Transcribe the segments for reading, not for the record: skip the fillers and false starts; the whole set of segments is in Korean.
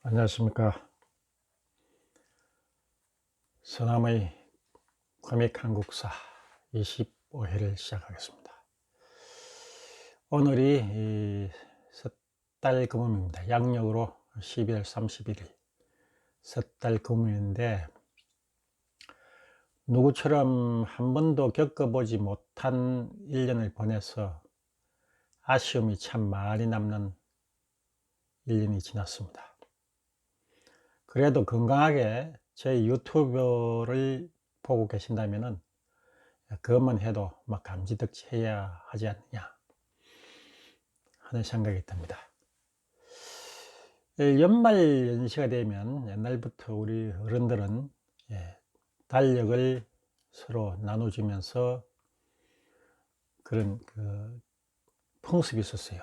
안녕하십니까. 서남의 코믹 한국사 25회를 시작하겠습니다. 오늘이 섣달 금음입니다. 양력으로 12월 31일 섣달 금음인데, 누구처럼 한 번도 겪어보지 못한 1년을 보내서 아쉬움이 참 많이 남는 1년이 지났습니다. 그래도 건강하게 제 유튜브를 보고 계신다면은 그것만 해도 막 감지덕지 해야 하지 않느냐 하는 생각이 듭니다. 연말 연시가 되면 옛날부터 우리 어른들은 달력을 서로 나눠주면서 그런 풍습이 있었어요.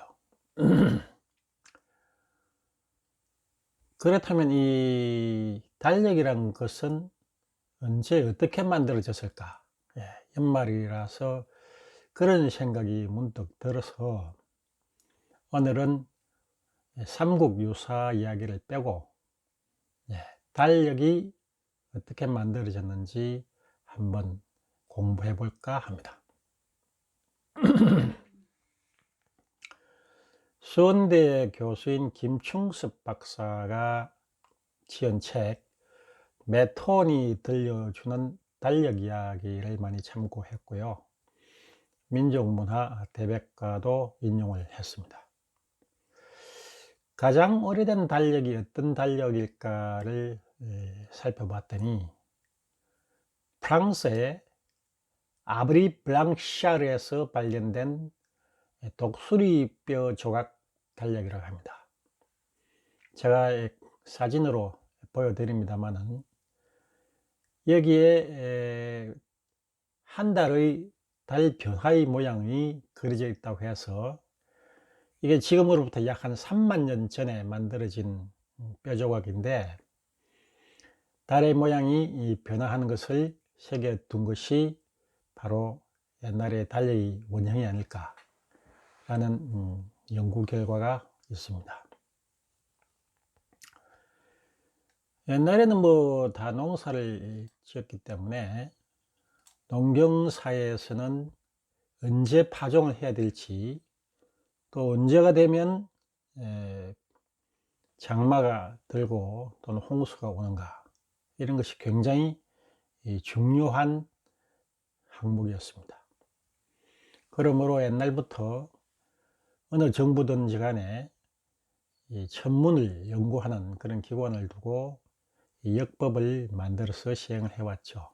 그렇다면 이 달력이란 것은 언제 어떻게 만들어졌을까? 연말이라서 그런 생각이 문득 들어서 오늘은 삼국 유사 이야기를 빼고 달력이 어떻게 만들어졌는지 한번 공부해 볼까 합니다. 수원대 교수인 김충섭 박사가 지은 책 메톤이 들려주는 달력 이야기를 많이 참고했고요. 민족문화 대백과도 인용을 했습니다. 가장 오래된 달력이 어떤 달력일까를 살펴봤더니 프랑스의 아브리 블랑샤르에서 발견된 독수리뼈 조각 달력이라고 합니다. 제가 사진으로 보여드립니다만은 여기에 한 달의 달 변화의 모양이 그려져 있다고 해서 이게 지금으로부터 약 한 3만 년 전에 만들어진 뼈 조각인데, 달의 모양이 변화하는 것을 새겨둔 것이 바로 옛날의 달력의 원형이 아닐까 라는 연구 결과가 있습니다. 옛날에는 다 농사를 지었기 때문에 농경사회에서는 언제 파종을 해야 될지, 또 언제가 되면 장마가 들고 또는 홍수가 오는가, 이런 것이 굉장히 중요한 항목이었습니다. 그러므로 옛날부터 어느 정부든지 간에 이 천문을 연구하는 그런 기관을 두고 이 역법을 만들어서 시행을 해왔죠.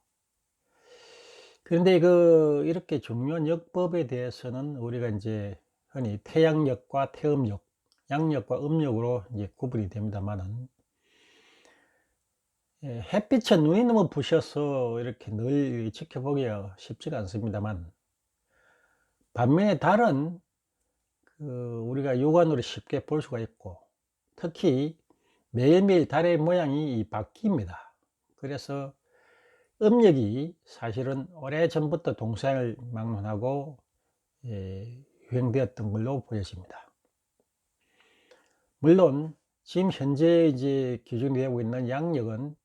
그런데 이렇게 중요한 역법에 대해서는 우리가 이제 흔히 태양력과 태음력, 양력과 음력으로 이제 구분이 됩니다만은, 햇빛은 눈이 너무 부셔서 이렇게 늘 지켜보기가 쉽지가 않습니다만, 반면에 달은 우리가 육안으로 쉽게 볼 수가 있고, 특히 매일매일 달의 모양이 바뀝니다. 그래서 음력이 사실은 오래전부터 동서양을 막론하고 유행되었던 걸로 보여집니다. 물론 지금 현재 이제 기준이 되고 있는 양력은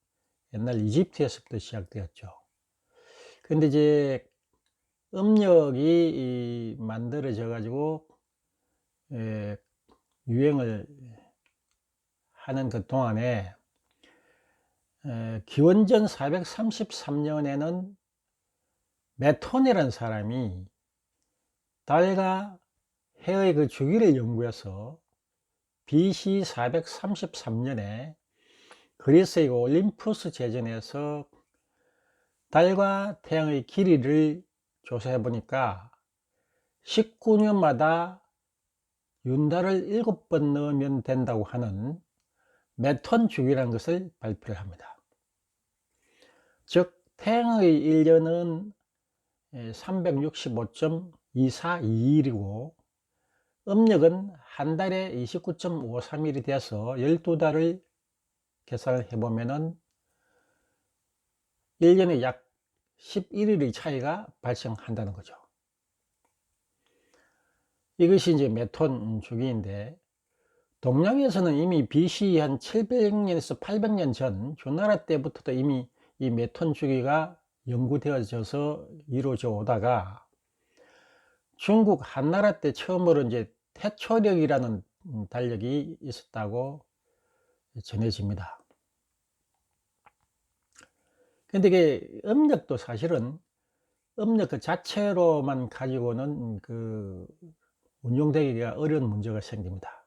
옛날 이집트에서부터 시작되었죠. 그런데 이제 음력이 만들어져 가지고 유행을 하는 그 동안에 기원전 433년에는 메톤이라는 사람이 달과 해의 그 주기를 연구해서 BC 433년에 그리스의 올림푸스 제전에서 달과 태양의 길이를 조사해 보니까 19년마다 윤달을 7번 넣으면 된다고 하는 메톤 주기라는 것을 발표를 합니다. 즉 태양의 1년은 365.242일이고 음력은 한 달에 29.53일이 돼서 12달을 계산을 해보면은 1년에 약 11일의 차이가 발생한다는 거죠. 이것이 이제 메톤 주기인데, 동양에서는 이미 BC 한 700년에서 800년 전 주나라 때부터도 이미 이 메톤 주기가 연구되어져서 이루어져 오다가 중국 한나라 때 처음으로 이제 태초력이라는 달력이 있었다고 전해집니다. 근데 이게 음력도 사실은 음력 그 자체로만 가지고는 운용되기가 어려운 문제가 생깁니다.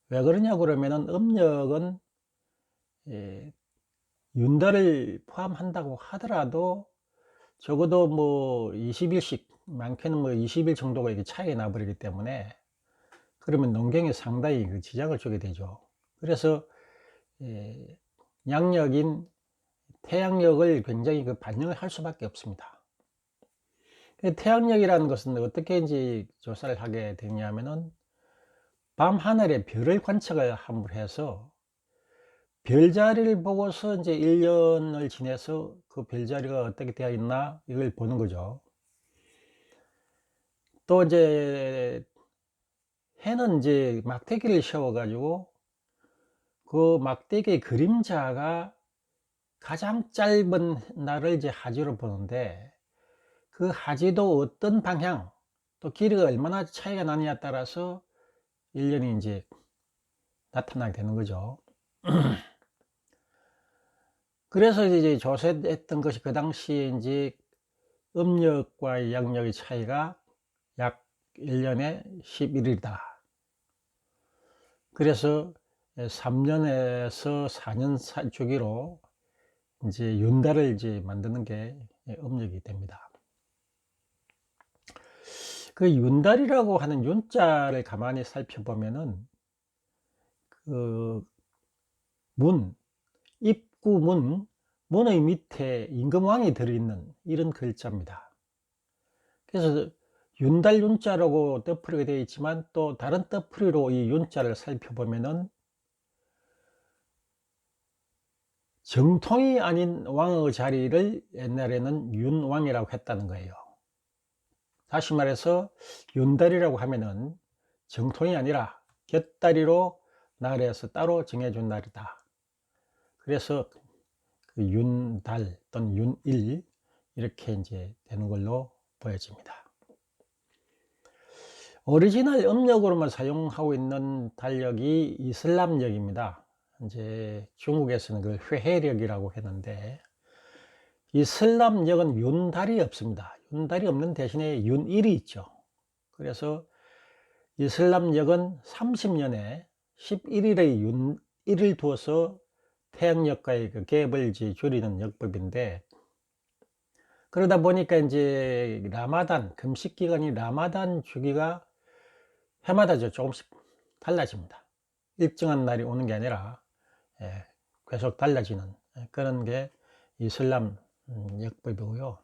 왜 그러냐 그러면은 음력은 윤달을 포함한다고 하더라도 적어도 뭐 20일씩, 많게는 뭐 20일 정도가 이게 차이가 나버리기 때문에 그러면 농경에 상당히 지장을 주게 되죠. 그래서 양력인 태양력을 굉장히 반영을 할 수밖에 없습니다. 태양력이라는 것은 어떻게 이제 조사를 하게 되냐면은 밤 하늘에 별을 관측을 함으로 해서 별자리를 보고서 이제 1년을 지내서 그 별자리가 어떻게 되어 있나 이걸 보는 거죠. 또 이제 해는 이제 막대기를 씌워 가지고 그 막대기의 그림자가 가장 짧은 날을 이제 하지로 보는데, 그 하지도 어떤 방향 또 길이가 얼마나 차이가 나느냐에 따라서 1년이 이제 나타나게 되는 거죠. 그래서 이제 조사했던 것이 그 당시에 이제 음력과 양력의 차이가 약 1년에 11일이다. 그래서 3년에서 4년 주기로 이제 윤달을 이제 만드는 게 음력이 됩니다. 그 윤달이라고 하는 윤자를 가만히 살펴보면은 그 입구 문의 밑에 임금왕이 들어있는 이런 글자입니다. 그래서 윤달 윤자라고 뜻풀이가 되어 있지만 또 다른 뜻풀이로 이 윤자를 살펴보면은 정통이 아닌 왕의 자리를 옛날에는 윤왕이라고 했다는 거예요. 다시 말해서 윤달이라고 하면은 정통이 아니라 곁다리로 나라에서 따로 정해준 날이다. 그래서 그 윤달 또는 윤일 이렇게 이제 되는 걸로 보여집니다. 오리지널 음력으로만 사용하고 있는 달력이 이슬람력입니다. 이제 중국에서는 그걸 회해력이라고 했는데, 이슬람력은 윤달이 없습니다. 윤달이 없는 대신에 윤일이 있죠. 그래서 이슬람력은 30년에 11일의 윤일을 두어서 태양력과의 그 갭을 줄이는 역법인데, 그러다 보니까 이제 라마단, 금식 기간이 라마단 주기가 해마다 조금씩 달라집니다. 일정한 날이 오는 게 아니라 계속 달라지는 그런 게 이슬람 역법이고요.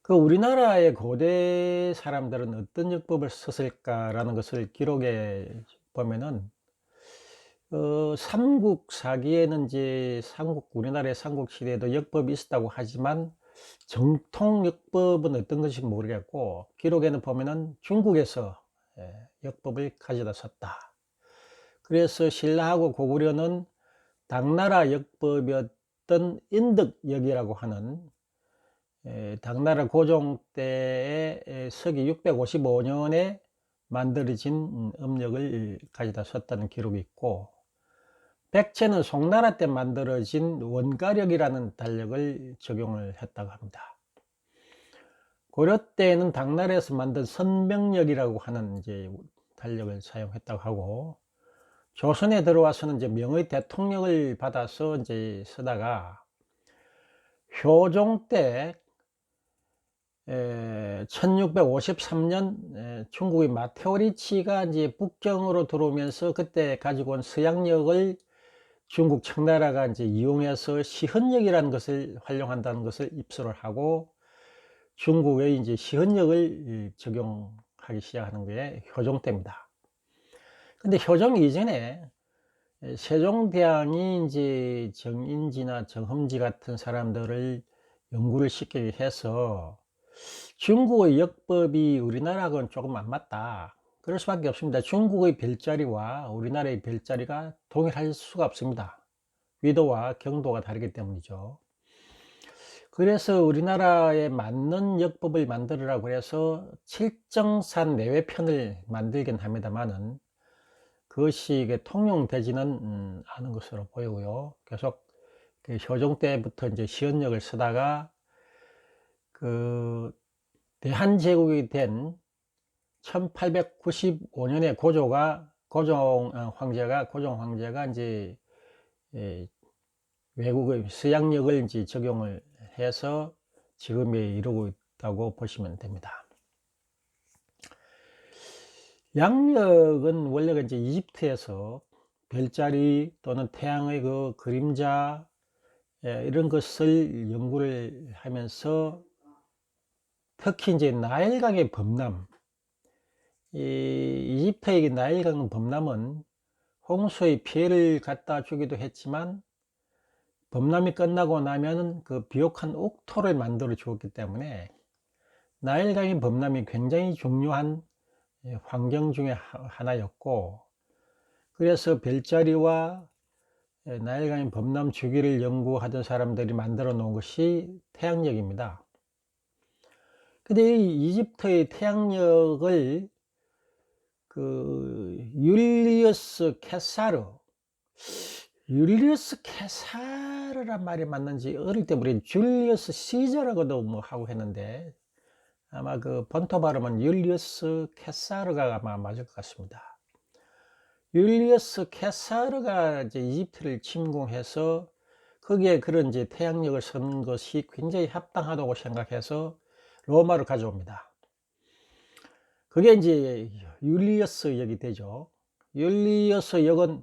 그 우리나라의 고대 사람들은 어떤 역법을 썼을까라는 것을 기록에 보면은 삼국사기에는 이제 우리나라의 삼국시대에도 역법이 있었다고 하지만 정통 역법은 어떤 것인지 모르겠고, 기록에는 보면은 중국에서 역법을 가져다 썼다. 그래서 신라하고 고구려는 당나라 역법이었던 인덕역이라고 하는 당나라 고종 때의 서기 655년에 만들어진 음력을 가져다 썼다는 기록이 있고, 백제는 송나라 때 만들어진 원가력이라는 달력을 적용을 했다고 합니다. 고려 때에는 당나라에서 만든 선명력이라고 하는 이제 달력을 사용했다고 하고, 조선에 들어와서는 이제 명의 대통령을 받아서 이제 쓰다가 효종 때 1653년 중국의 마테오리치가 이제 북경으로 들어오면서 그때 가지고 온 서양력을 중국 청나라가 이제 이용해서 시헌력이라는 것을 활용한다는 것을 입수를 하고 중국의 이제 시헌력을 적용하기 시작하는 게 효종 때입니다. 근데 효종 이전에 세종대왕이 이제 정인지나 정험지 같은 사람들을 연구를 시키게 해서 중국의 역법이 우리나라하고는 조금 안 맞다. 그럴 수밖에 없습니다. 중국의 별자리와 우리나라의 별자리가 동일할 수가 없습니다. 위도와 경도가 다르기 때문이죠. 그래서 우리나라에 맞는 역법을 만들으라고 해서 칠정산 내외편을 만들긴 합니다만은 그것이 이게 통용되지는 않은 것으로 보이고요. 계속 그 효종 때부터 이제 시언역을 쓰다가 그 대한제국이 된 1895년에 고종 황제가 이제 외국의 서양역을 이제 적용을 해서 지금에 이르고 있다고 보시면 됩니다. 양력은 원래가 이제 이집트에서 별자리 또는 태양의 그 그림자 이런 것을 연구를 하면서 특히 이제 나일강의 범람, 이집트의 나일강 범람은 홍수의 피해를 갖다 주기도 했지만 범람이 끝나고 나면 그 비옥한 옥토를 만들어 주었기 때문에 나일강의 범람이 굉장히 중요한 환경 중에 하나였고, 그래서 별자리와 나일강의 범람 주기를 연구하던 사람들이 만들어 놓은 것이 태양력입니다. 근데 이 이집트의 태양력을 그 율리어스 케사르란 말이 맞는지 어릴 때 우리는 줄리어스 시저라고도 뭐 하고 했는데 아마 그 본토 발음은 율리어스 케사르가 아마 맞을 것 같습니다. 율리어스 케사르가 이제 이집트를 침공해서 거기에 그런 이제 태양력을 쓴 것이 굉장히 합당하다고 생각해서 로마를 가져옵니다. 그게 이제 율리어스 역이 되죠. 율리어스 역은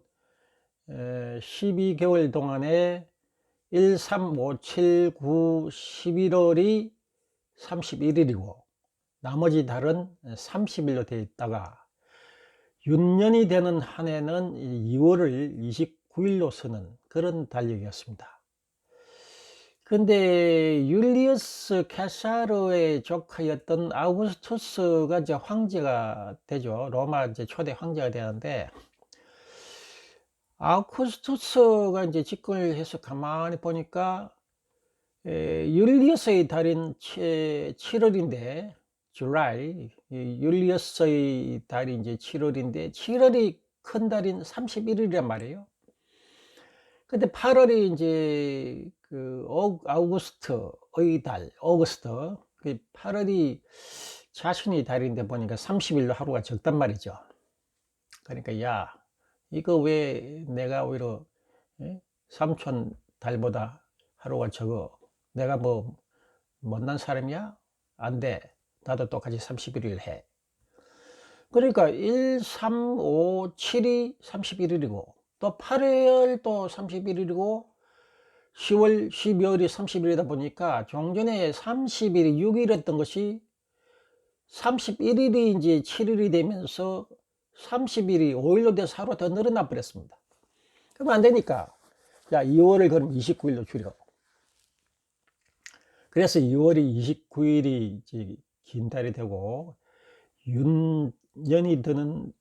12개월 동안에 1, 3, 5, 7, 9, 11월이 31일이고 나머지 달은 30일로 되어 있다가 윤년이 되는 한 해는 2월을 29일로 쓰는 그런 달력이었습니다. 근데 율리어스 케사르의 조카였던 아우구스투스가 이제 황제가 되죠. 로마 이제 초대 황제가 되는데 아우구스투스가 이제 집권을 해서 가만히 보니까 율리어스의 달인 7월인데 줄라이, 율리어스의 달이 이제 7월인데 7월이 큰 달인 31일이란 말이에요. 근데 8월이 이제 그 아우구스트의 달, 오거스트, 그 8월이 자신의 달인데 보니까 30일로 하루가 적단 말이죠. 그러니까 야, 이거 왜 내가 오히려 삼촌 달보다 하루가 적어? 내가 뭐 못난 사람이야? 안 돼. 나도 똑같이 31일 해. 그러니까 1, 3, 5, 7이 31일이고 또 8월 또 31일이고 10월, 12월이 30일이다 보니까 종전에 30일이 6일이었던 것이 31일이 이제 7일이 되면서 30일이 5일로 돼서 하루 더 늘어나 버렸습니다. 그러면 안 되니까 자 2월을 그럼 29일로 줄여. 그래서 2월이 29일이 이제 긴 달이 되고 윤년이 드는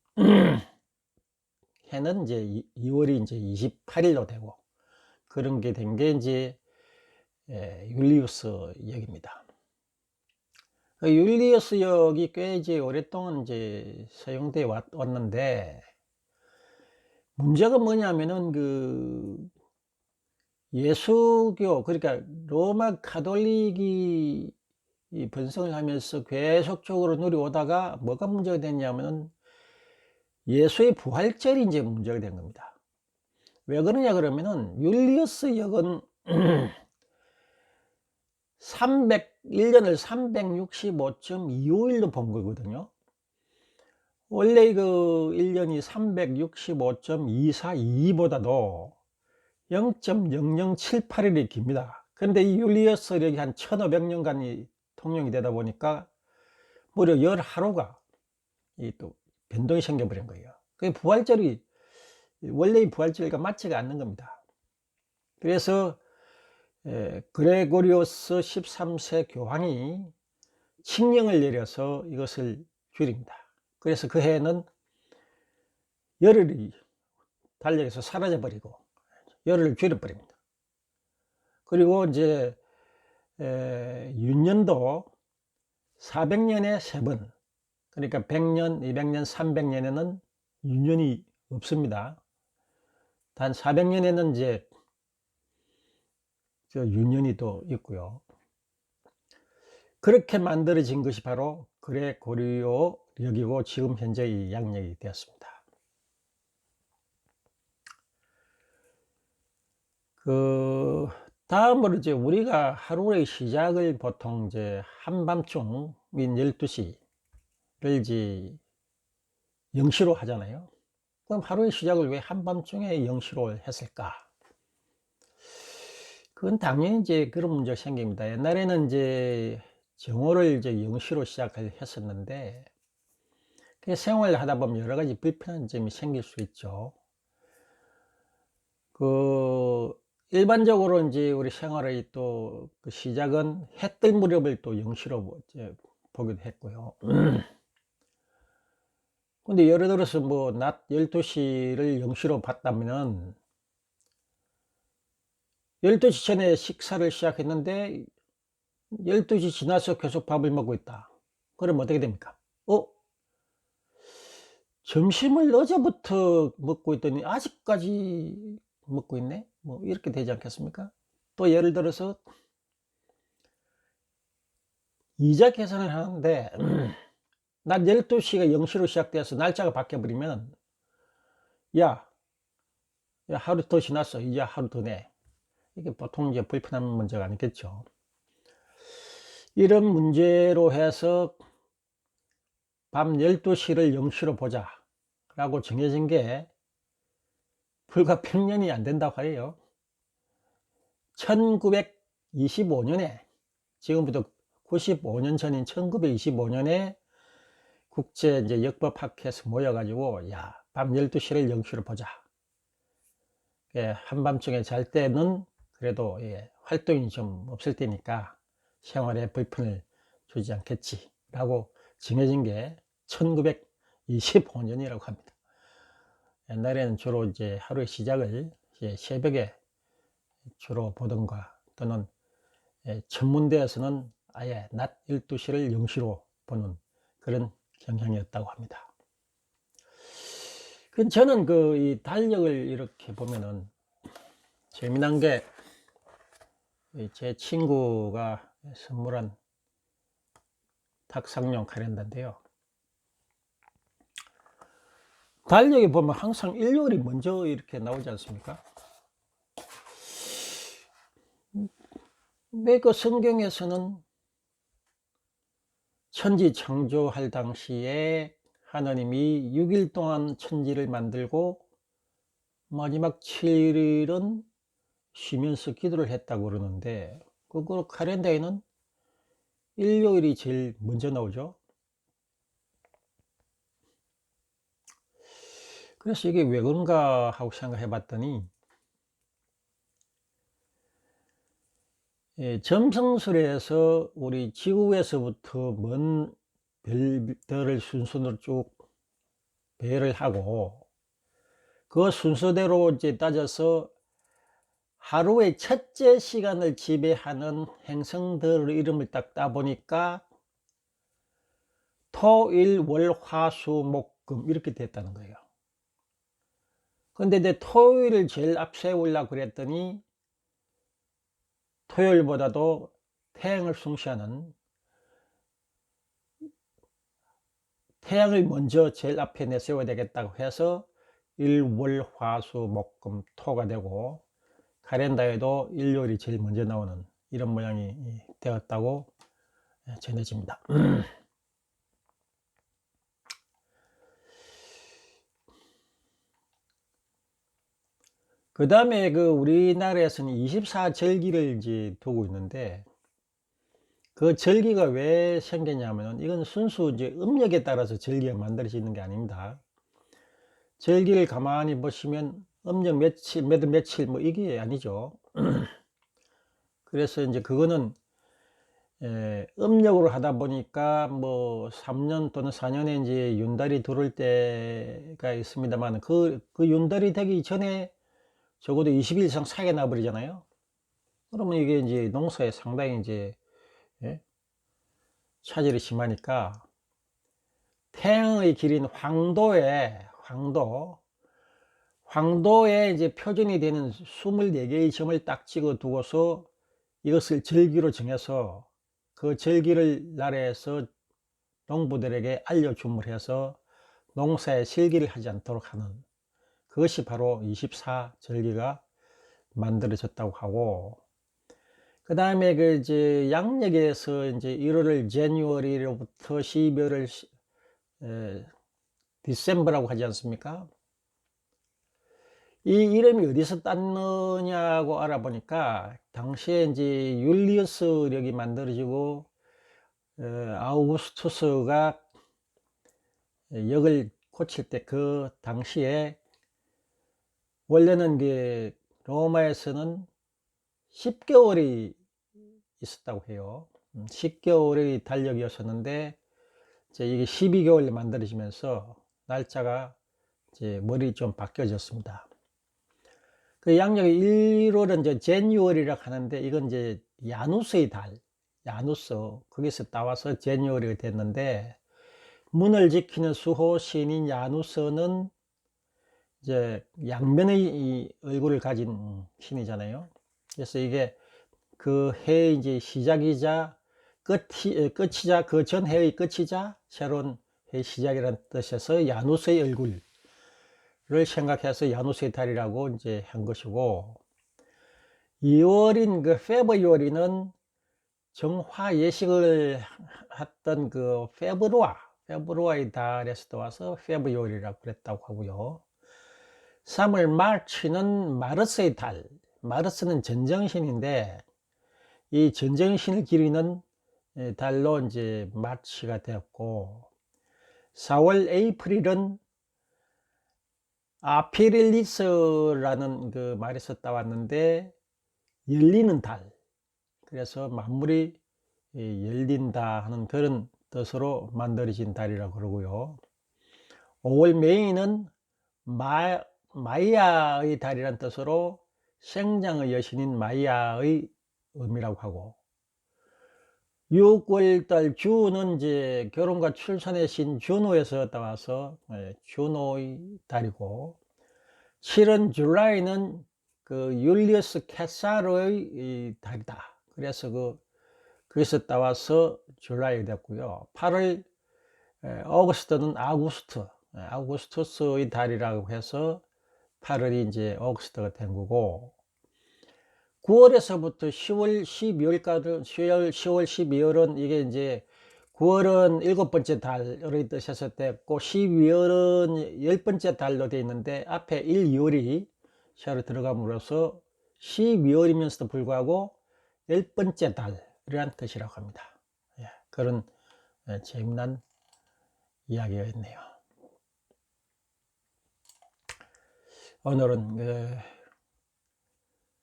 해는 이제 2월이 이제 28일로 되고 그런 게 된 게 이제 율리우스 역입니다. 율리우스 역이 꽤 이제 오랫동안 이제 사용돼 왔는데 문제가 뭐냐면은 그 예수교, 그러니까 로마 가톨릭이 번성을 하면서 계속적으로 누려오다가 뭐가 문제가 됐냐면은 예수의 부활절이 이제 문제가 된 겁니다. 왜 그러냐 그러면은 율리어스 역은 1년을 365.25일로 본 거거든요. 원래 그 1년이 365.242보다도 0.0078일이 깁니다. 그런데 이 율리어스 역이 한 1500년간이 통용이 되다 보니까 무려 10하루가 또 변동이 생겨버린 거예요. 그 부활절이 원래의 부활절과 맞지가 않는 겁니다. 그래서 그레고리오스 13세 교황이 칙령을 내려서 이것을 줄입니다. 그래서 그 해에는 열흘이 달력에서 사라져 버리고 열흘을 줄여버립니다. 그리고 이제 윤년도 400년에 3번, 그러니까 100년, 200년, 300년에는 윤년이 없습니다. 단 400년에는 이제 윤년이 또 있고요. 그렇게 만들어진 것이 바로 그레고리오력이고 지금 현재 이 양력이 되었습니다. 다음으로 이제 우리가 하루의 시작을 보통 이제 한밤중인 12시를 이제 0시로 하잖아요. 그럼 하루의 시작을 왜 한밤중에 0시로 했을까? 그건 당연히 이제 그런 문제가 생깁니다. 옛날에는 이제 정오를 이제 0시로 시작을 했었는데, 생활을 하다 보면 여러 가지 불편한 점이 생길 수 있죠. 일반적으로 이제 우리 생활의 또 그 시작은 해 뜰 무렵을 또 0시로 이제 보기도 했고요. 근데 예를 들어서 뭐 낮 12시를 0시로 봤다면은 12시 전에 식사를 시작했는데 12시 지나서 계속 밥을 먹고 있다. 그럼 어떻게 됩니까? 점심을 어제부터 먹고 있더니 아직까지 먹고 있네? 뭐 이렇게 되지 않겠습니까? 또 예를 들어서 이자 계산을 하는데 낮 12시가 0시로 시작돼서 날짜가 바뀌어버리면 야, 하루 더 지났어. 이제 하루 더 내. 이게 보통 이제 불편한 문제가 아니겠죠. 이런 문제로 해서 밤 12시를 0시로 보자 라고 정해진 게 불과 100년이 안 된다고 해요. 1925년에, 지금부터 95년 전인 1925년에 국제 이제 역법학회에서 모여가지고, 야, 밤 12시를 0시로 보자. 예, 한밤중에 잘 때는 그래도 예, 활동이 좀 없을 때니까 생활에 불편을 주지 않겠지 라고 정해진 게 1925년이라고 합니다. 옛날에는 주로 이제 하루의 시작을 새벽에 주로 보던가, 또는 천문대에서는 아예 낮 12시를 0시로 보는 그런 경향이었다고 합니다. 저는 이 달력을 이렇게 보면은 재미난 게, 제 친구가 선물한 탁상용 카렌다인데요. 달력에 보면 항상 일요일이 먼저 이렇게 나오지 않습니까? 왜 그 성경에서는 천지 창조할 당시에 하나님이 6일 동안 천지를 만들고 마지막 7일은 쉬면서 기도를 했다고 그러는데, 그 카렌다에는 일요일이 제일 먼저 나오죠. 그래서 이게 왜 그런가 하고 생각해 봤더니, 점성술에서 우리 지구에서부터 먼 별들을 순서로 쭉 배열을 하고, 그 순서대로 이제 따져서 하루의 첫째 시간을 지배하는 행성들의 이름을 딱 따보니까 토, 일, 월, 화, 수, 목, 금 이렇게 됐다는 거예요. 근데 이제 토요일을 제일 앞세우려고 그랬더니 토요일보다도 태양을 숭시하는, 태양을 먼저 제일 앞에 내세워야 되겠다고 해서 일, 월, 화, 수, 목, 금, 토가 되고, 카렌다에도 일요일이 제일 먼저 나오는 이런 모양이 되었다고 전해집니다. 그 다음에 우리나라에서는 24절기를 이제 두고 있는데, 그 절기가 왜 생겼냐면, 이건 순수 이제 음력에 따라서 절기가 만들어지는 게 아닙니다. 절기를 가만히 보시면 음력 며칠, 몇 며칠 뭐 이게 아니죠. 그래서 이제 그거는 음력으로 하다 보니까 뭐 3년 또는 4년에 이제 윤달이 들어올 때가 있습니다만, 그 윤달이 되기 전에 적어도 20일 이상 차이가 나버리잖아요. 그러면 이게 이제 농사에 상당히 이제, 예? 차질이 심하니까 태양의 길인 황도에 이제 표준이 되는 24개의 점을 딱 찍어 두고서 이것을 절기로 정해서 그 절기를 나라에서 농부들에게 알려줌을 해서 농사에 실기를 하지 않도록 하는, 그것이 바로 24절기가 만들어졌다고 하고, 그 다음에 그 이제 양력에서 이제 1월을 제뉴어리로부터 12월을 디셈버라고 하지 않습니까? 이 이름이 어디서 땄느냐고 알아보니까, 당시에 이제 율리우스력이 만들어지고 아우구스투스가 역을 고칠 때, 그 당시에 원래는 그 로마에서는 10개월이 있었다고 해요. 10개월의 달력이었었는데 이제 이게 12개월로 만들어지면서 날짜가 이제 머리 좀 바뀌어졌습니다. 그 양력의 1월은 이제 제뉴얼이라고 하는데, 이건 이제 야누스의 달, 야누스, 거기서 따와서 제뉴얼이 됐는데, 문을 지키는 수호 신인 야누스는 이제 양면의 이 얼굴을 가진 신이잖아요. 그래서 이게 그 해의 이제 시작이자 끝이자, 그 전 해의 끝이자 새로운 해의 시작이라는 뜻에서 야누스의 얼굴을 생각해서 야누스의 달이라고 이제 한 것이고, 2월인 그 페브루아리는 정화 예식을 했던 그 페브루아의 달에서 와서 페브루아리라고 그랬다고 하고요. 3월 마르치는 마르스의 달, 마르스는 전정신인데 이 전정신을 기리는 달로 이제 마르치가 되었고, 4월 에이프릴은 아피릴리스라는 그 말에서 따왔는데 열리는 달, 그래서 만물이 열린다 하는 그런 뜻으로 만들어진 달이라고 그러고요. 5월 메이는 마이야의 달이라는 뜻으로 생장의 여신인 마이야의 의미라고 하고, 6월달 주는 이제 결혼과 출산의 신 주노에서 따와서 주노의 달이고, 7은 줄라이는 그 율리우스 캐사르의 달이다. 그래서 거기서 따와서 줄라이 됐고요. 8월 오거스트는 아우구스투스의 달이라고 해서 8월이 이제 오거스트가 된 거고, 9월에서부터 10월, 12월까지 10월, 12월은 이게 이제 9월은 7번째 달의 뜻에서 됐고 12월은 10번째 달로 되어 있는데 앞에 1, 2월이 새로 들어감으로써 12월이면서도 불구하고 10번째 달이라는 뜻이라고 합니다. 그런 재미난 이야기였네요. 오늘은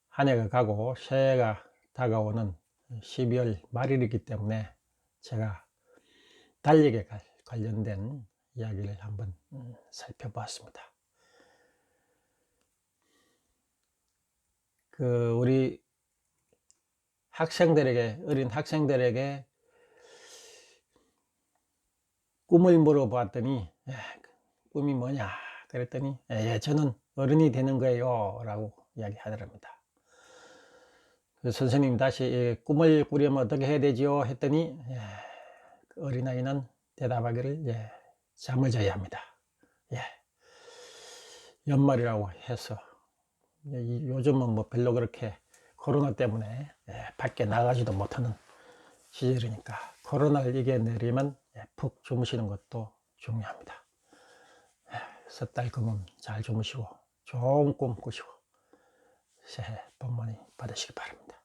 한 해가 가고 새해가 다가오는 12월 말일이기 때문에 제가 달력에 관련된 이야기를 한번 살펴보았습니다. 우리 어린 학생들에게 꿈을 물어보았더니 꿈이 뭐냐 그랬더니 저는 어른이 되는 거예요 라고 이야기하더랍니다. 선생님 다시 꿈을 꾸려면 어떻게 해야 되지요 했더니 어린아이는 대답하기를 잠을 자야 합니다. 연말이라고 해서 요즘은 뭐 별로 그렇게 코로나 때문에 밖에 나가지도 못하는 시절이니까 코로나를 이겨내려면 푹 주무시는 것도 중요합니다. 석 달 금은 잘 주무시고 좋은 꿈 꾸시고 새해 복 많이 받으시기 바랍니다.